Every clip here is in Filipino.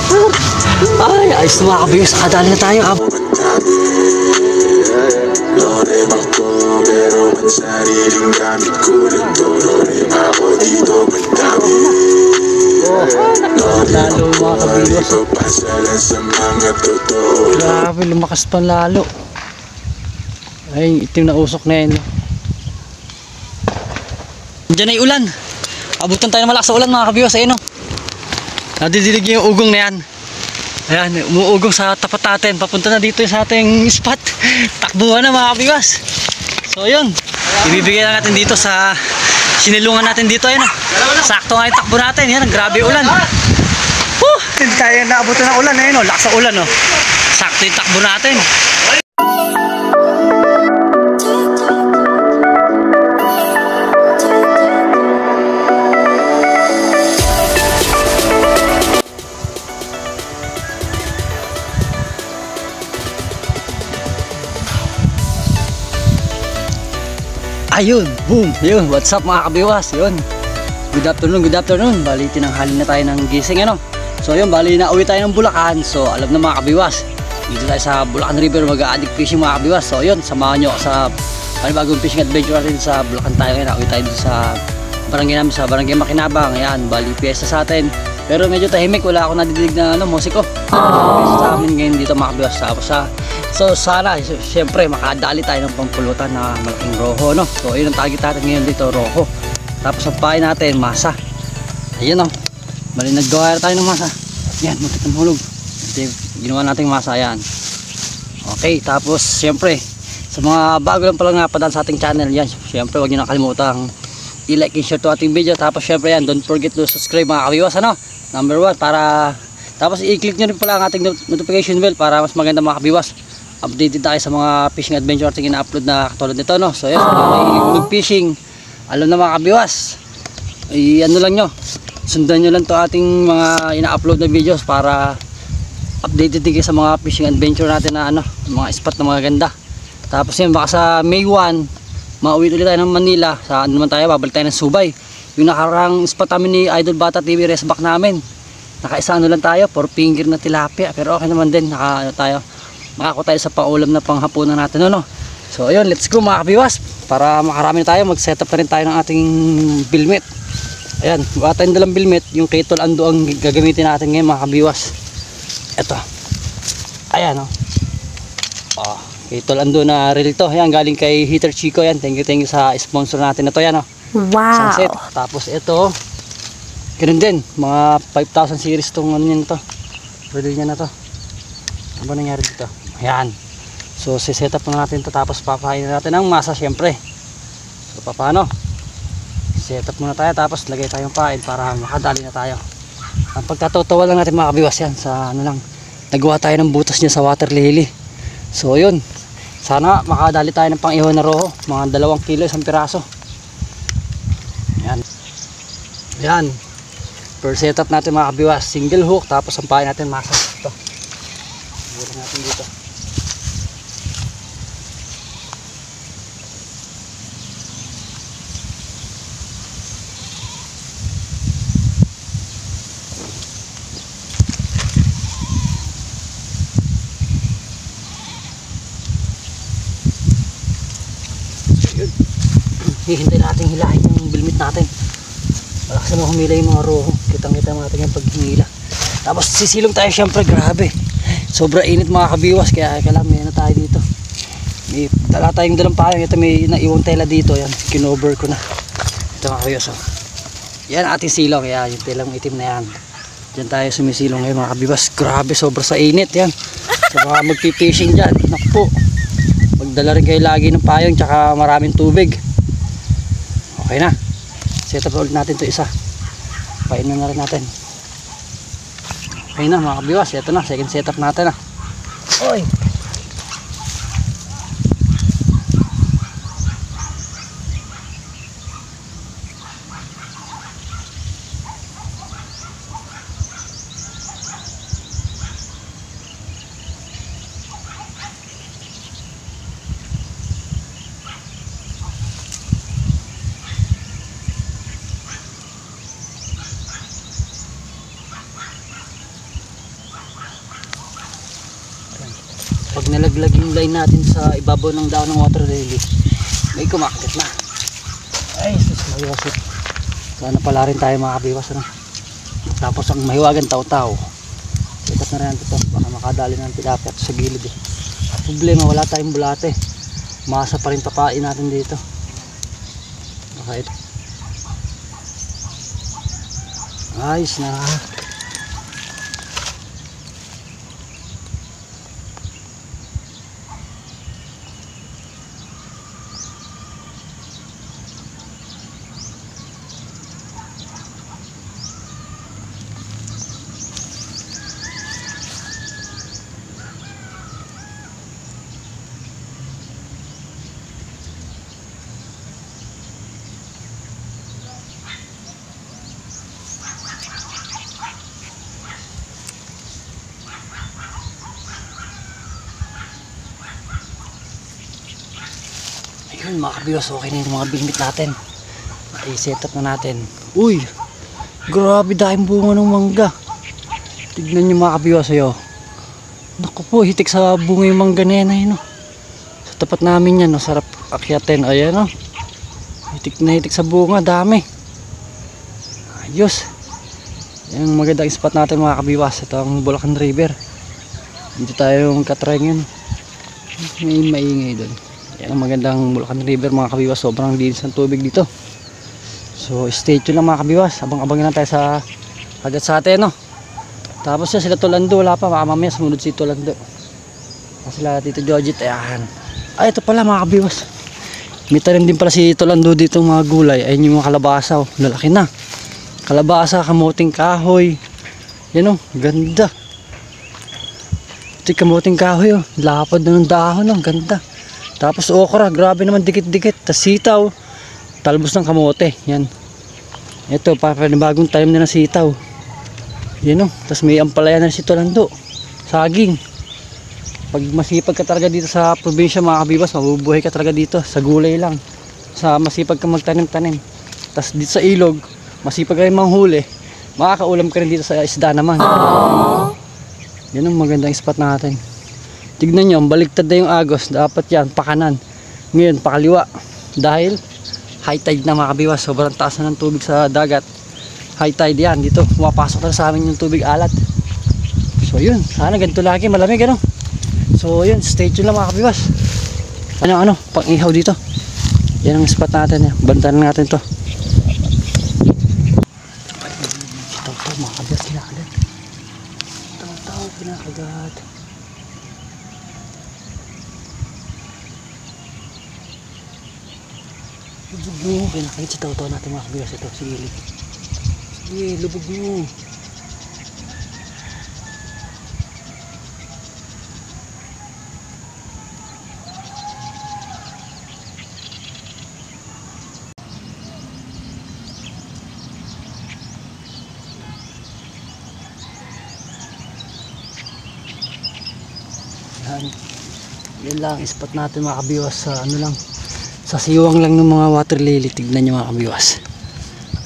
Ay, ayos na mga kabiyos. Kadali na tayo. Lalo mga kabiyos. Grabe, lumakas pa lalo. Ay, itim na usok na yan. Diyan ay ulan. Abutan tayo ng malakas sa ulan mga kabiyos. Ayun o. Nadidilig yung ugong na yan. Ayan, umuugong sa tapat natin. Papunta na dito sa ating spot. Takbuhan na mga kabiyos. So yun, ibibigay na natin dito sa sinilungan natin dito. Ayun o. Sakto nga yung takbo natin. Yan, grabe ulan. Hindi tayo naabutan ng ulan. Ayun o, lakas sa ulan o. Sakto yung takbo natin. Ayun, boom, yun, what's up mga kabiwas, yun. Good afternoon, bali tinanghali na tayo ng gising, ano. So yun, bali na uwi tayo ng Bulacan, so alam na mga kabiwas. Dito tayo sa Bulacan River, mag-a-addict fishing mga kabiwas. So yun, samahan nyo sa panibagong fishing adventure natin sa Bulacan tayo ngayon. Uwi tayo dito sa barangay namin, sa barangay Makinabang, ayan, bali piyesta sa atin. Pero medyo tahimik, wala akong nadidilig na musiko. Sa amin ngayon dito mga kabiwas, tapos so sana, siyempre makadali tayo ng pampulutan na malaking roho, no? So yun ang target natin ngayon dito, roho. Tapos ang pain natin, masa. Ayun o, bali naggawa tayo ng masa. Yan, muntik na mahulog. Ginawa natin masa, yan. Okay, tapos siyempre sa mga bago lang pala nga padaan sa ating channel, yan, siyempre huwag nyo nakalimutan i-like and share to ating video. Tapos siyempre yan, don't forget to subscribe mga kabiwas, ano? Number 1, para tapos i-click nyo rin pala ang ating notification bell para mas maganda mga kabiwas. Updated tayo sa mga fishing adventure ating ina-upload na katulad nito, no? So yan, mag-fishing, alam na mga kabiwas, ano lang nyo, sundan nyo lang to ating mga ina-upload na videos para updated din kayo sa mga fishing adventure natin na ano, mga spot na mga ganda. Tapos yan, baka sa May 1 mauwi ulit tayo ng Manila. Sa ano naman tayo, babalik tayo ng Subay. Yung nakarang spot namin ni Idol Bata TV, resback namin, naka-isa ano lang tayo, 4 finger na tilapia, pero okay naman din, makako tayo sa paulam na panghapunan natin, ano. So ayun, let's go mga kabiwas, para makarami na tayo. Mag-setup na rin tayo ng ating bilmet. Ayan, wala tayong dalang bilmet. Yung Keitol Ando ang gagamitin natin ngayon mga kabiwas. Eto, ayan o. Keitol Ando na reel to. Ayan, galing kay Heater Chico. Yan, thank you sa sponsor natin na to. Yan o. Wow. Sunset. Tapos ito, ganun din, mga 5,000 series tong ano yan to, reel niya na to. Ano ba nangyari dito? Ayan. So siset up na natin to, tapos papahain na natin ang masa syempre. So paano? Set up muna tayo, tapos lagay tayong pain para makadali na tayo. Ang pagtatawa lang natin mga kabiwas, yan sa ano lang, nagawa tayo ng butas niya sa water lily. So yun, sana makadali tayo ng pang-ihaw na roho, mga 2 kilo isang piraso. Yan. Yan. Per setup natin mga kabiwas, single hook, tapos ang pain natin masa. Ito. Siguro natin dito. Hihintay natin hilahin yung bilmit natin. Malakas na humila yung mga roho. Kitang-kita natin yung paghihila. Tapos sisilong tayo syempre, grabe. Sobra init mga kabiwas, kaya may na tayo dito. May dala tayong dalang payong. Ito may naiwang tela dito. Yan, kinover ko na. Ito mga kabiwas. Oh. Yan ating silong. Kaya yung telang itim na yan. Diyan tayo sumisilong ngayon mga kabiwas. Grabe, sobra sa init yan. So baka magpipishing dyan. Naku po. Magdala rin kayo lagi ng payong tsaka maraming tubig. Okay na. Set up ulit natin to isa. Painan na rin natin. Okay na mga kabiwas. Ito na. Second setup natin na. Oy. nilaglag yung line natin sa ibabaw ng daon ng water lily, may kumakagat na. Ay sus, mahiwasit. Sana pala rin tayo mga kabiwas, ano? Tapos ang mahiwagan taw-taw, ikat na rin ito, baka makadali ng tilapia sa gilid eh. Problema, wala tayong bulate, masa pa rin papain natin dito. Okay, ito ayos na. Ayun mga kabiwas, okay na yung mga binbit natin. I-set up na natin. Uy, grabe dahil bunga ng mangga. Tignan nyo mga kabiwas ayo. Naku po, hitik sa bunga yung mangga na yan, no? Sa tapat namin yan, no? Sarap akyatin. Ayan, no? Hitik na hitik sa bunga, dami. Ayos. Yan ang magandang spot natin mga kabiwas. Ito ang Bulacan River. Dito tayo katry ngayon. May maingay doon. Yan ang magandang Bulacan River mga kabiwas. Sobrang linis ng tubig dito. So stay tuned lang mga kabiwas. Abang-abangin lang tayo sa kagat sa atin, no? Tapos yan sila Tolando. Wala pa, mamaya sumunod si Tolando. Sila Tito Jojit. Ayan. Ay ito pala mga kabiwas. May tanim din pala si Tolando dito mga gulay. Ayun yung mga kalabasa, oh. Lalaki na. Kalabasa, kamuting kahoy. Yan, oh, ganda. Ito kamuting kahoy, oh. Lapad na ng dahon, oh. Ganda. Tapos okra, grabe naman dikit-dikit. Tas sitaw, talbos ng kamote. Yan. Ito, panibagong tanim na ng sitaw. Yan, oh. Tas may ampalaya na si Tolando. Saging. Pag masipag ka talaga dito sa probinsya mga kabibas, mabubuhay ka talaga dito sa gulay lang. Sa masipag ka magtanim-tanim. Tas dito sa ilog, masipag ka rin manghuli, makakaulam ka rin dito sa isda naman. Yan ang magandang spot natin. Tignan nyo, baliktad na yung agos. Dapat yan, pakanan. Ngayon, pakaliwa. Dahil high tide na mga kabiwas. Sobrang taas na ng tubig sa dagat. High tide yan. Dito, pumapasok na sa amin yung tubig alat. So yun, sana ganito lagi. Malamig, ano? So yun, stay tuned lang mga kabiwas. Ano, pang ihaw dito. Yan ang spot natin. Bantayan natin to. Ito mga kabiwas, kinakagat. Ito, kinakagat. Lubog mo, kinakagit sa tao-tao natin mga kabiwas. Ito, sige, sige, lubog mo. Yan lang spot natin mga kabiwas sa ano lang, sa siwang lang ng mga water lily. Tignan nyo mga kabiwas,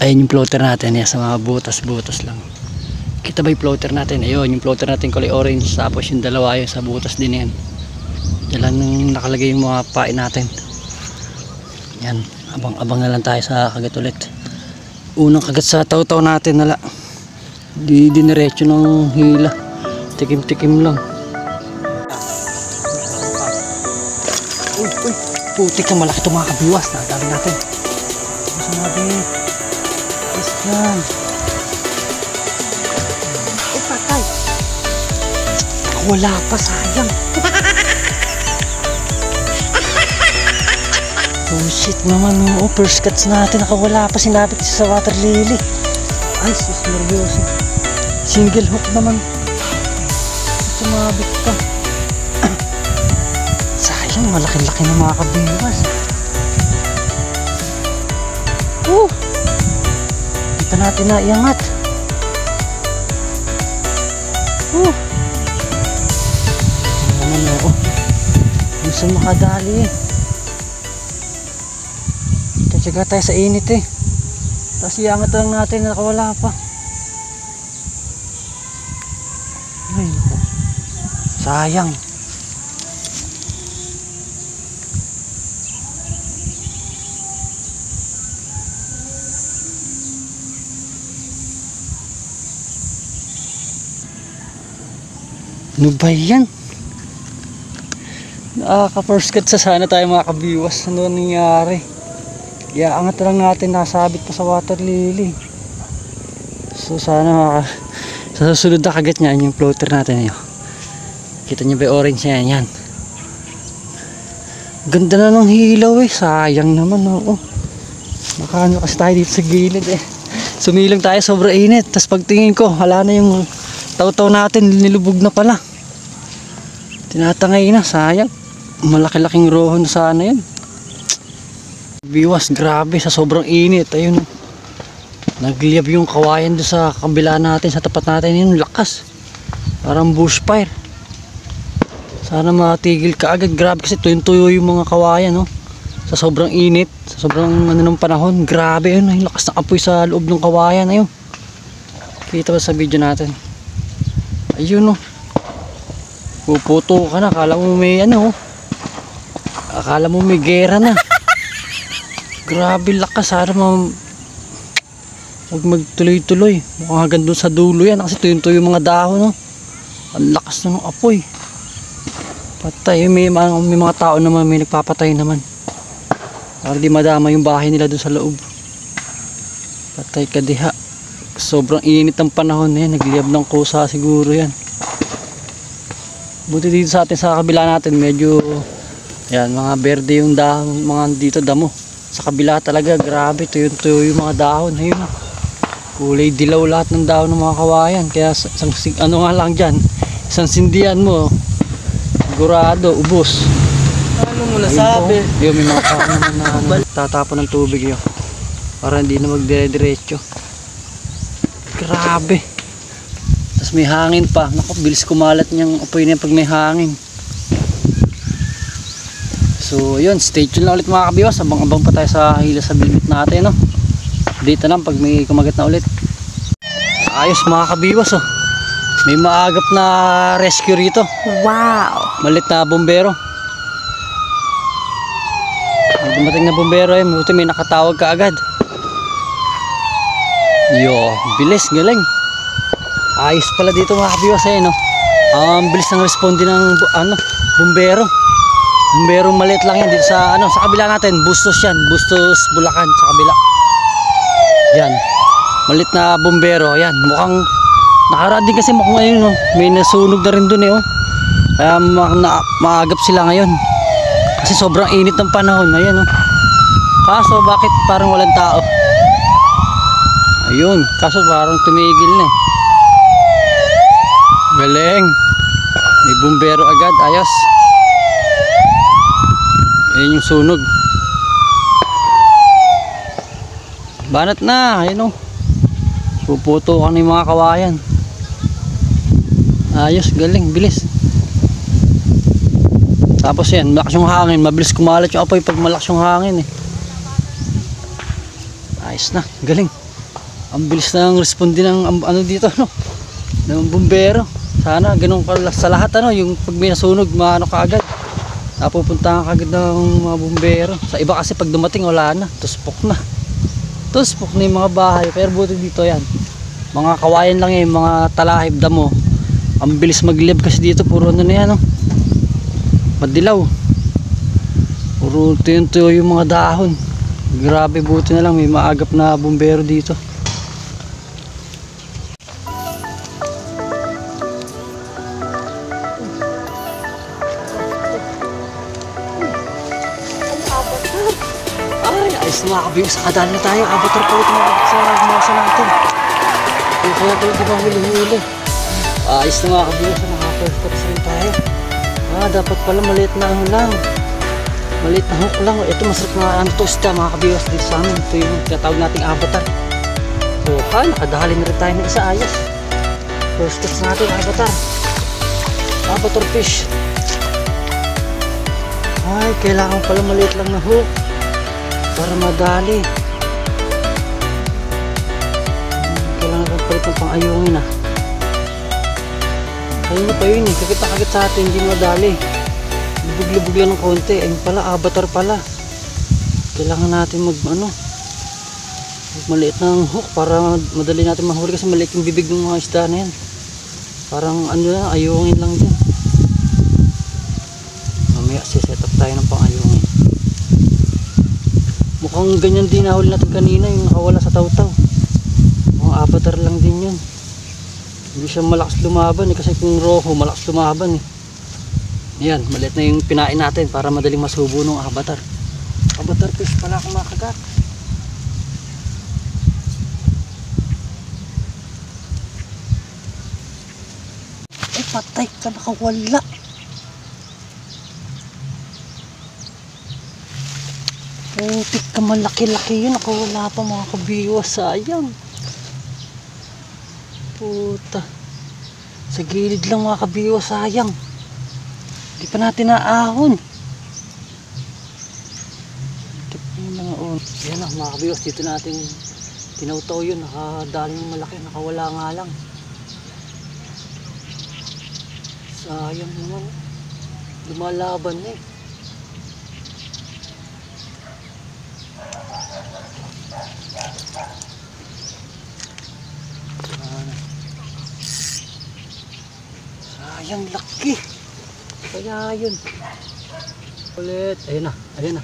ayun yung floater natin. Yan, sa mga butas lang. Kita ba yung floater natin? Ayun yung floater natin, kulay orange. Tapos yung dalawa yun sa butas din yan. Yan lang nakalagay yung mga pain natin. Yan, abang na lang tayo sa kagat ulit. Unang kagat sa taw-taw natin, nala di diniretso ng hila, tikim-tikim lang. Uy, putik na malaki itong mga kabiwas. Nadami natin. Gusto natin. Yes yan. Oh, patay. Wala pa, sayang. Oh shit naman. Oh, first cuts natin. Nakawala pa, sinabit sa water lily. Ay, sus, nervyoso. Single hook naman. Sumabit pa. Sayang, malaki-laki ng mga kabiwas. Dito natin na iangat. Naman ako. Gusto makadali eh. Tsaga tayo sa init eh. Tapos iangat lang natin, nakawala pa. Ay, naku. Sayang. Ano ba yan? Nakaka-first cut sa sana tayo mga kabiwas. Ano nangyari? Iaangat lang natin, nasabit pa sa water lily. So sana sa susunod na kagat niya yung floater natin ayo. Kita niyo ba yung orange niya yan? Ganda na ng hilaw eh. Sayang naman oo. Makaano kasi tayo dito sa gilid eh. Sumilang tayo, sobrang init. Tapos pagtingin ko, hala na yung taw-taw natin, nilubog na pala. Tinatangay na, sayang. Malaki-laking rohon sana yan. Biwas, grabe sa sobrang init. Ayun, nagliyab yung kawayan doon sa kabila natin, sa tapat natin. Yun, lakas. Parang bushfire. Sana matigil ka agad. Grabe kasi tuyong-tuyo yung mga kawayan, no? Sa sobrang init, sa sobrang ano ng panahon. Grabe, ayun, yung lakas ng apoy sa loob ng kawayan. Ayun. Kita ba sa video natin? Ayun, no? Puputo ka na, akala mo may ano, akala mo may gera na. Grabe lakas, sana huwag magtuloy-tuloy. Mukhang hanggang doon sa dulo yan kasi tuyo-tuyo yung mga dahon, no? Ang lakas na ng apoy. Patay, may mga tao naman, may nagpapatay naman para di madama yung bahay nila doon sa loob. Patay ka diha. Sobrang init ng panahon na yan, nagliyab ng kusa siguro yan. Buti dito sa atin sa kabila natin medyo yan, mga berde yung dahon, mga dito damo. Sa kabila talaga grabe, tuyo-tuyo yung mga dahon. Ayun, kulay dilaw lahat ng dahon ng mga kawayan. Kaya ano nga lang dyan, isang sindihan mo sigurado ubos. Ano mo nasabi? Ayun, may mga tao naman na tatapon ng tubig yun para hindi na magdire-diretso. Grabe. Tapos may hangin pa. Naku, bilis kumalat niyang apoy niya pag may hangin. So yun, stay tuned na ulit mga kabiwas. Abang-abang pa tayo sa hila sa bilbit natin, no? Dito lang pag may kumagat na ulit. Ayos mga kabiwas, oh. May maagap na rescue rito. Wow! Malit na bombero. May dumating na bombero eh. Buti may nakatawag ka agad. Yo, bilis, galing. Ayos pala dito mga kabiwas eh, no? Bilis ng responde ng bombero. Bomberong maliit lang yan dito sa sa kabila natin. Bustos yan, Bustos, Bulacan sa kabila. Yan. Maliit na bombero, yan. Mukhang nakaraan din kasi mukhang ngayon, no? May nasunog na rin dun eh, oh. Kaya maagap sila ngayon. Kasi sobrang init ng panahon, ayan, oh. Kaso bakit parang walang tao? Ayun, kaso parang tumigil na eh. Galing. May bumbero agad, ayos. Ayun yung sunog. Banat na, ayun o. Puputo ka ng mga kawayan. Ayos, galing, bilis. Tapos yan, malakas yung hangin. Mabilis kumalat yung apoy pag malakas yung hangin eh. Ayos na, galing. Ang bilis na ang responde ng dito, no? Ng bumbero. Sana ganun sa lahat, yung pag may nasunog, maano ka agad. Napupuntahan ka agad ng mga bumbero. Sa iba kasi pag dumating wala na, tuspok na. Tuspok na yung mga bahay. Pero buti dito yan, mga kawayan lang yan, mga talahib damo. Ang bilis maglib kasi dito, puro ano na yan, no? Madilaw. Puro tuyo yung mga dahon. Grabe, buti na lang may maagap na bumbero dito. Ay, ayos na mga kabiwas. Kadaan na tayo. Avatar pa ulit sa masa natin. Kaya tayo di ba huli-huli. Ayos na mga kabiwas. First cuts rin tayo. Dapat pala maliit na ano lang. Maliit na hook lang. Ito masarap na tosta mga kabiwas dito sa amin. Ito yung tinatawag nating avatar. So, nakadahali na rin tayo ng isa. Ayos. First cuts natin, avatar. Avatar fish. Ay, kailangan pala maliit lang na hook para madali. Kailangan ko palit ng pang-ayungin Kanina pa yun eh, kakita-kakit sa atin, hindi madali. Lubog-lubog lang ng konti. Ayun pala, avatar pala. Kailangan natin maliit ng hook para madali natin mahuli kasi maliit yung bibig ng mga isda na yan. Parang ano na, ayungin lang din. Mamaya set up tayo ng pang-ayungin. Mukhang ganyan din nahuli natin kanina, yung nakawala sa taw-taw. Mukhang avatar lang din yun. Hindi siya malakas lumaban eh, kasi kung roho malakas lumaban eh. Yan, maliit na yung pinain natin para madaling masubo ng avatar. Avatar fish pala akong makagat. Eh, patay ka, nakawala. Putik ka, malaki-laki yun. Nakawala pa mga kabiwas, sayang. Puta. Sa gilid lang mga kabiwas, sayang. Hindi pa natin naahon. Ito pa yung mga on. Yan na mga kabiwas, dito natin tinautaw yun. Nakadali ng malaki, nakawala nga lang. Sayang naman. Lumalaban na eh. Sayang laki. Kaya yun. Ulit. Ayun na. Ayun na.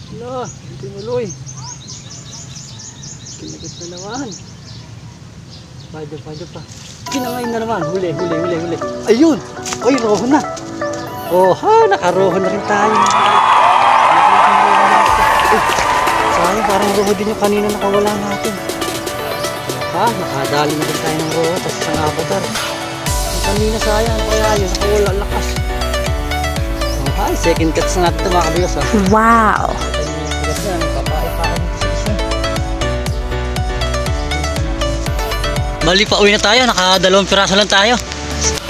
Wala. Hindi tinuloy. Kinagat na naman. Pwede pa. Kinangayin na naman. Huli. Ayun. Ay, roho na. Oh, ha. Nakaroho na rin tayo. Sayang, parang roho din yung kanina nakawala natin. Nakadali na rin tayo ng roho. Tapos isang avatar. Yung kanina sayang. Kaya yun. Nakawala lakas. Oh, hi. Second cuts na natin ito mga kabiyos. Wow! Bali pa uwi na tayo, nakadalawang piraso lang tayo.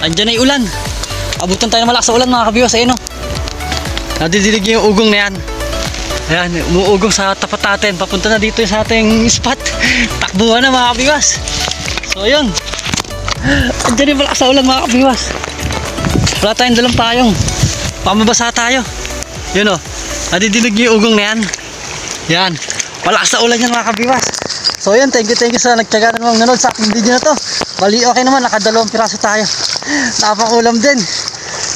Andiyan na yung ulan. Abutan tayo ng malakas sa ulan mga kabiwas. Ayun o. Nadidilig yung ugong na yan. Ayan, umuugong sa tapat natin. Papunta na dito sa ating spot. Takbuhan na mga kabiwas. So ayun. Andiyan yung malakas sa ulan mga kabiwas. Wala tayong dalang payong. Pamabasa tayo. Yun o. Nadidilig yung ugong na yan. Yan. Malakas sa ulan yan mga kabiwas. So yun, thank you sa nagtyaga na namang nanood sa aking video na to. Bali okay naman, nakadalawang piraso tayo. Napakulam din.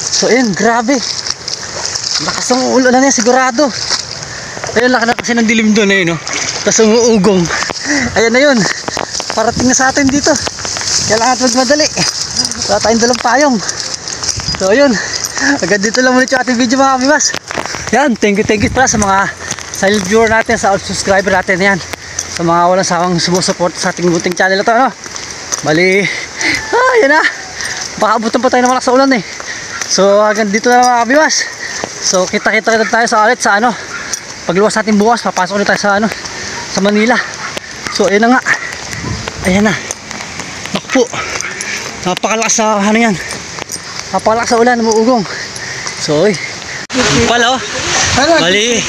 So yun, grabe. Lakas ng ulan na yan, sigurado. Ayun, laki na kasi ng dilim doon eh, no? Tapos umuugong. Ayan na yun. Parating na sa atin dito. Kailangan magmadali. Wala tayong dalang payong. So yun, agad dito lang ulit yung ating video mga kabiwas. Yan, thank you pala sa mga silent viewer natin, sa subscriber natin yan. Sa mga walang sawang sumusupport sa ating munting channel na to, no? Bali, yan na. Baka abutan pa tayo ng malakas sa ulan eh. So hanggang dito na lang mga kabiwas. So kita-kita tayo sa ulit sa ano. Pagluwas natin bukas, papasok ulit tayo sa ano, sa Manila. So ayan na nga. Ayan na. Nakpo. Napakalakas sa ano yan. Napakalakas sa ulan, umuugong. So pala oh. Bali,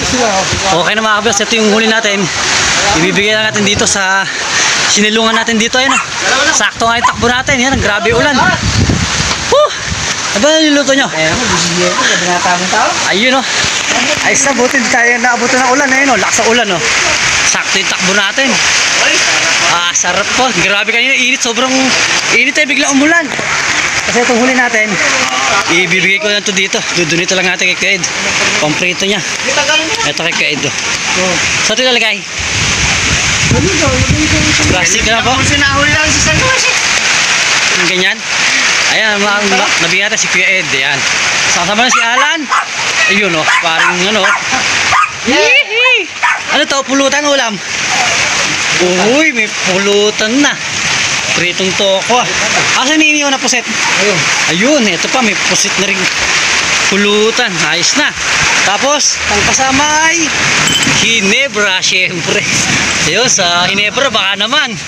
okay na mga kabiwas. Ito yung huli natin. Ibibigay na natin dito sa sinilungan natin dito. Ayun, sakto nga yung takbo natin. Yan, grabe ulan. Ano ba niluluto nyo? Ayun o. Ay sa buti tayo naabutan ng ulan. Ayun o, lakas sa ulan o. Sakto yung takbo natin. Sarap po. Grabe kanina, init. Sobrang init ay biglang umulan. Kasi itong huli natin, ibibigay ko lang ito dito. Dudunito lang natin kay Kaed. Komprito niya. Ito kay Kaed. So ito ilalagay. Plastic na po. Yung ganyan. Ayan, nabigyan natin si Kuya Ed. Ayan. Kasama na si Alan. Ayun o, parang ano. Ano to? Pulutan ulam. Uy, may pulutan na. Pritong toko. Asan iniiwan na puset? Ayun, ito pa, may puset na rin. Pulutan, ayos na. Tapos, ang kasama ay Ginebra, syempre. Ayun, sa Ginebra, baka naman.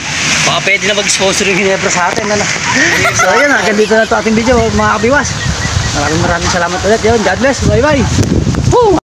Baka pwede na mag-sponsor yung Ginebra sa atin. Ano? So, ayun, hanggang dito na ito ating video, mga kabiwas. Maraming salamat ulit. Yun, God bless. Bye-bye.